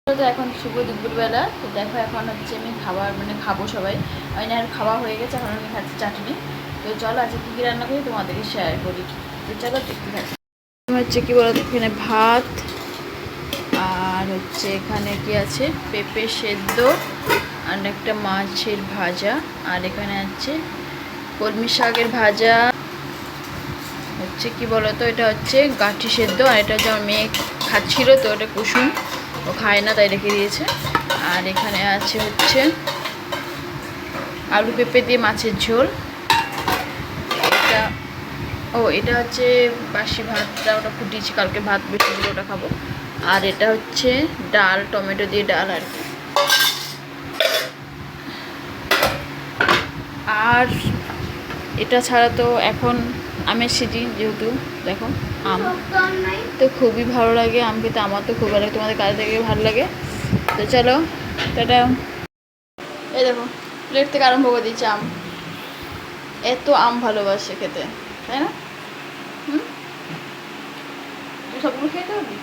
তো এখন শুভ দুপুরবেলা। তো দেখো এখন হচ্ছে আমি খাবার খাবো সবাই। আমি আর খাওয়া হয়ে গেছে, এখন আমি খাচ্ছি চাটনি। তো চলো আজকে কী কী রান্না করি তোমাদেরকে শেয়ার করি। তো চলো দেখতে থাকি। হচ্ছে কি বলতো, এখানে ভাত আর হচ্ছে এখানে কি আছে পেঁপে সেদ্ধ আর একটা মাছের ভাজা, আর এখানে আছে কলমি শাকের ভাজা। হচ্ছে কি বলতো, এটা হচ্ছে গাঁঠি সেদ্ধ, আর এটা হচ্ছে আমার মেয়ে খাচ্ছিল, তো এটা কুসুম ও খায় না তাই রেখে দিয়েছে। আর এখানে আছে হচ্ছে আলু পেঁপে দিয়ে মাছের ঝোল। এটা এটা হচ্ছে বাসি ভাতটা, ওটা ফুটিয়েছি কালকে, ভাত বেশি ছিল ওটা খাবো। আর এটা হচ্ছে ডাল, টমেটো দিয়ে ডাল আর কি। আর এটা ছাড়া তো এখন আমের সিজন, যেহেতু দেখো আম তো খুবই ভালো লাগে আম খেতে। আমার তো খুব ভালো লাগে, তোমাদের কাজ থেকে ভালো লাগে। তো চলো টাটা। এই দেখো প্লেট থেকে আরম্ভ করে দিচ্ছে আম। এত আম ভালোবাসে খেতে, তাই না? সবগুলো খেতে হবে।